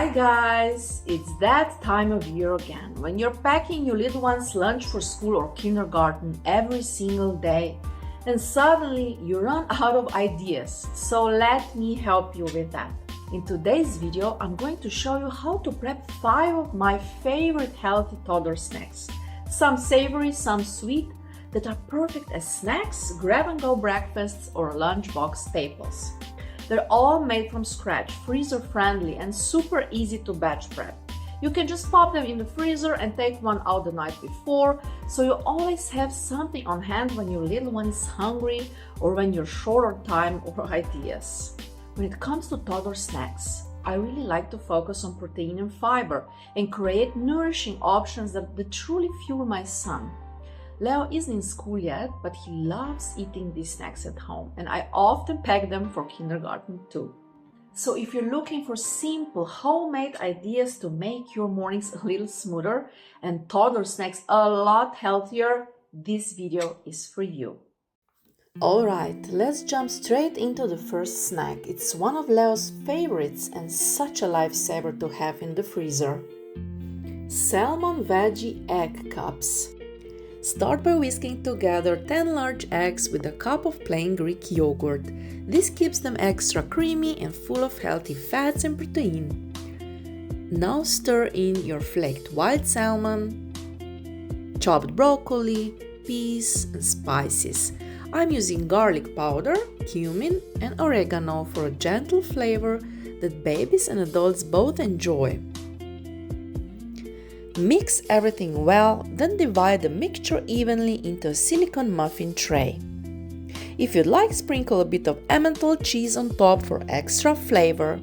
Hi guys! It's that time of year again, when you're packing your little one's lunch for school or kindergarten every single day, and suddenly you run out of ideas. So let me help you with that. In today's video, I'm going to show you how to prep 5 of my favorite healthy toddler snacks. Some savory, some sweet, that are perfect as snacks, grab-and-go breakfasts, or lunchbox staples. They're all made from scratch, freezer-friendly, and super easy to batch prep. You can just pop them in the freezer and take one out the night before, so you always have something on hand when your little one is hungry or when you're short on time or ideas. When it comes to toddler snacks, I really like to focus on protein and fiber and create nourishing options that truly fuel my son. Leo isn't in school yet, but he loves eating these snacks at home, and I often pack them for kindergarten too. So if you're looking for simple homemade ideas to make your mornings a little smoother and toddler snacks a lot healthier, this video is for you. Alright, let's jump straight into the first snack. It's one of Leo's favorites and such a lifesaver to have in the freezer. Salmon Veggie Egg Cups. Start by whisking together 10 large eggs with a cup of plain Greek yogurt. This keeps them extra creamy and full of healthy fats and protein. Now stir in your flaked wild salmon, chopped broccoli, peas, and spices. I'm using garlic powder, cumin, and oregano for a gentle flavor that babies and adults both enjoy. Mix everything well, then divide the mixture evenly into a silicone muffin tray. If you'd like, sprinkle a bit of Emmental cheese on top for extra flavor.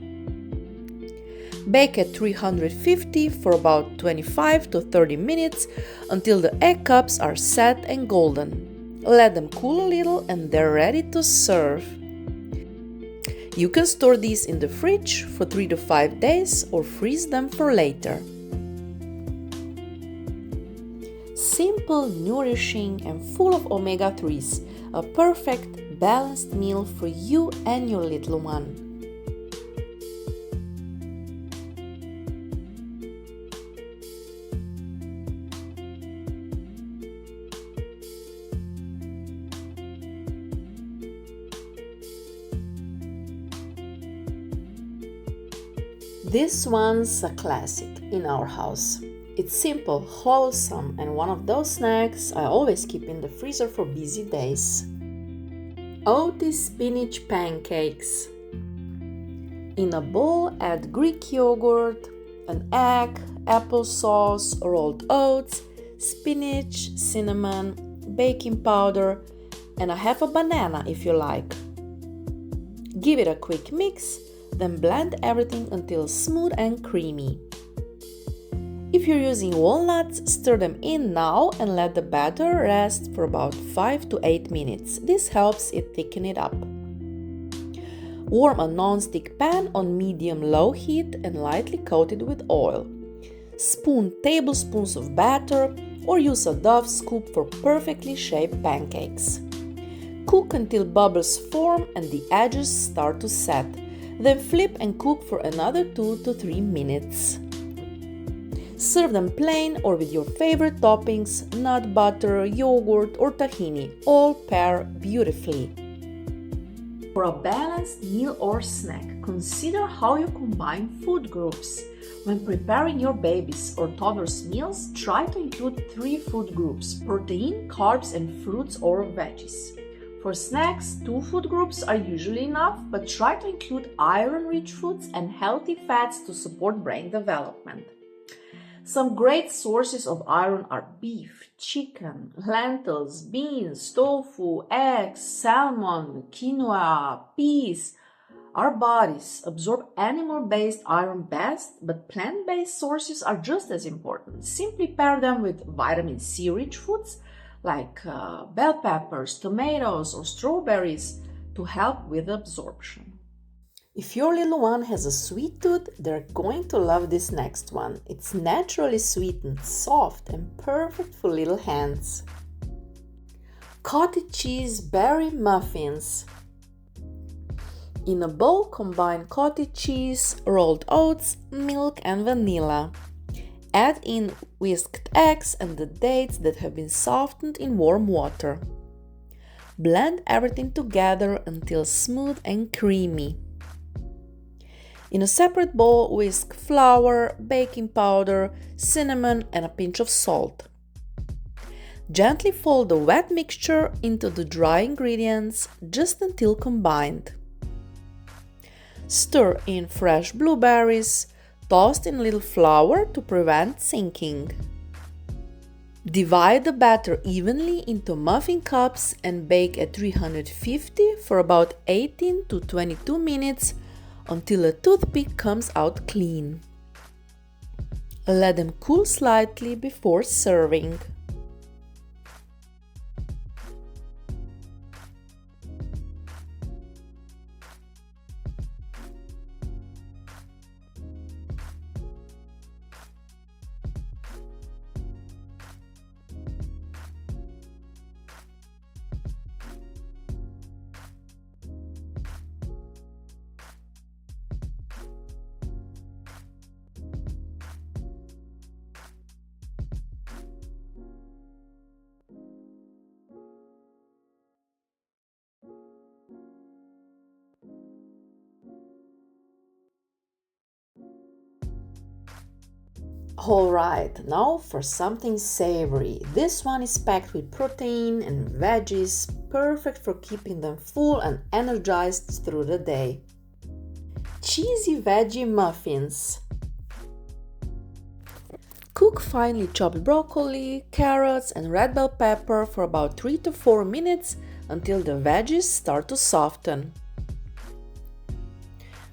Bake at 350 for about 25 to 30 minutes until the egg cups are set and golden. Let them cool a little and they're ready to serve. You can store these in the fridge for 3 to 5 days or freeze them for later. Simple, nourishing, and full of omega-3s, a perfect, balanced meal for you and your little one. This one's a classic in our house. It's simple, wholesome, and one of those snacks I always keep in the freezer for busy days. Oaty spinach pancakes. In a bowl, add Greek yogurt, an egg, applesauce, rolled oats, spinach, cinnamon, baking powder, and a half a banana if you like. Give it a quick mix, then blend everything until smooth and creamy. If you're using walnuts, stir them in now and let the batter rest for about 5 to 8 minutes. This helps it thicken it up. Warm a non-stick pan on medium-low heat and lightly coat it with oil. Spoon tablespoons of batter or use a Dove scoop for perfectly shaped pancakes. Cook until bubbles form and the edges start to set. Then flip and cook for another 2 to 3 minutes. Serve them plain or with your favorite toppings, nut butter, yogurt, or tahini. All pair beautifully. For a balanced meal or snack, consider how you combine food groups. When preparing your baby's or toddler's meals, try to include 3 food groups: protein, carbs, and fruits or veggies. For snacks, 2 food groups are usually enough, but try to include iron-rich foods and healthy fats to support brain development. Some great sources of iron are beef, chicken, lentils, beans, tofu, eggs, salmon, quinoa, peas. Our bodies absorb animal-based iron best, but plant-based sources are just as important. Simply pair them with vitamin C-rich foods like bell peppers, tomatoes, or strawberries to help with absorption. If your little one has a sweet tooth, they're going to love this next one. It's naturally sweetened, soft, and perfect for little hands. Cottage cheese berry muffins. In a bowl, combine cottage cheese, rolled oats, milk and vanilla. Add in whisked eggs and the dates that have been softened in warm water. Blend everything together until smooth and creamy. In a separate bowl, whisk flour, baking powder, cinnamon and a pinch of salt. Gently fold the wet mixture into the dry ingredients just until combined. Stir in fresh blueberries, tossed in little flour to prevent sinking. Divide the batter evenly into muffin cups and bake at 350 for about 18 to 22 minutes until a toothpick comes out clean. Let them cool slightly before serving. Alright, now for something savory. This one is packed with protein and veggies, perfect for keeping them full and energized through the day. Cheesy veggie muffins. Cook finely chopped broccoli, carrots and red bell pepper for about 3 to 4 minutes until the veggies start to soften.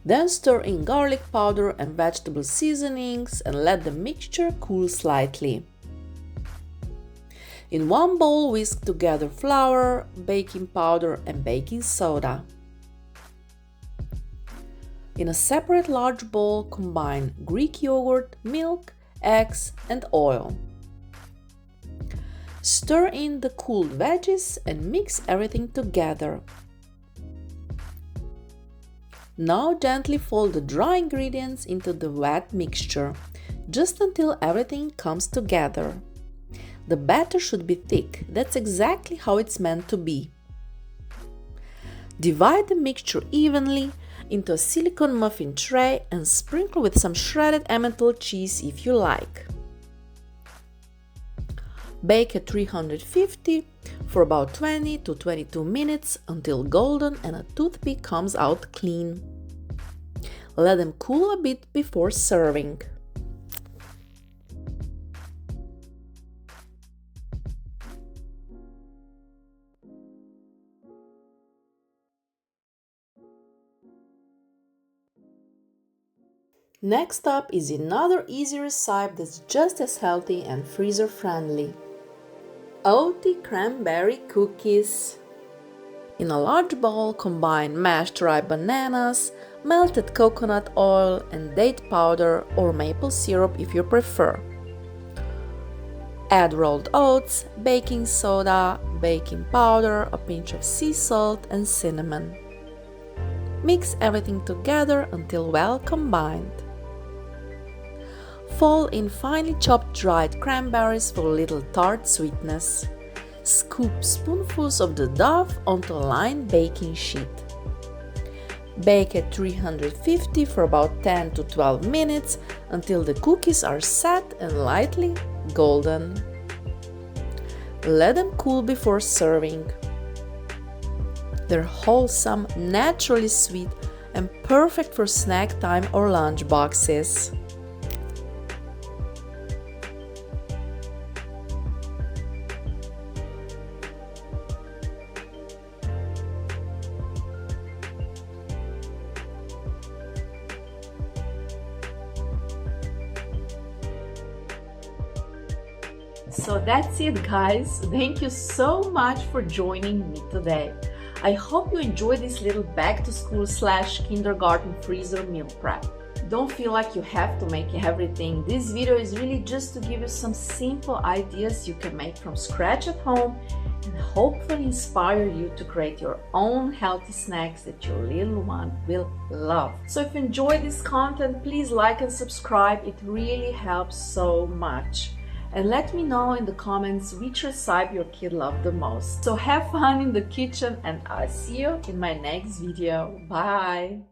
Then stir in garlic powder and vegetable seasonings and let the mixture cool slightly. In one bowl, whisk together flour, baking powder and baking soda. In a separate large bowl, combine Greek yogurt, milk, eggs and oil. Stir in the cooled veggies and mix everything together. Now gently fold the dry ingredients into the wet mixture, just until everything comes together. The batter should be thick, that's exactly how it's meant to be. Divide the mixture evenly into a silicone muffin tray and sprinkle with some shredded Emmental cheese if you like. Bake at 350 for about 20 to 22 minutes until golden and a toothpick comes out clean. Let them cool a bit before serving. Next up is another easy recipe that's just as healthy and freezer friendly. Oaty cranberry cookies. In a large bowl, combine mashed ripe bananas, melted coconut oil and date powder or maple syrup if you prefer. Add rolled oats, baking soda, baking powder, a pinch of sea salt and cinnamon. Mix everything together until well combined. Fold in finely chopped dried cranberries for a little tart sweetness. Scoop spoonfuls of the dough onto a lined baking sheet. Bake at 350 for about 10 to 12 minutes until the cookies are set and lightly golden. Let them cool before serving. They're wholesome, naturally sweet, and perfect for snack time or lunch boxes. So that's it, guys. Thank you so much for joining me today. I hope you enjoyed this little back to school / kindergarten freezer meal prep. Don't feel like you have to make everything. This video is really just to give you some simple ideas you can make from scratch at home and hopefully inspire you to create your own healthy snacks that your little one will love. So if you enjoy this content, please like and subscribe. It really helps so much. And let me know in the comments which recipe your kid loved the most. So have fun in the kitchen, and I'll see you in my next video. Bye!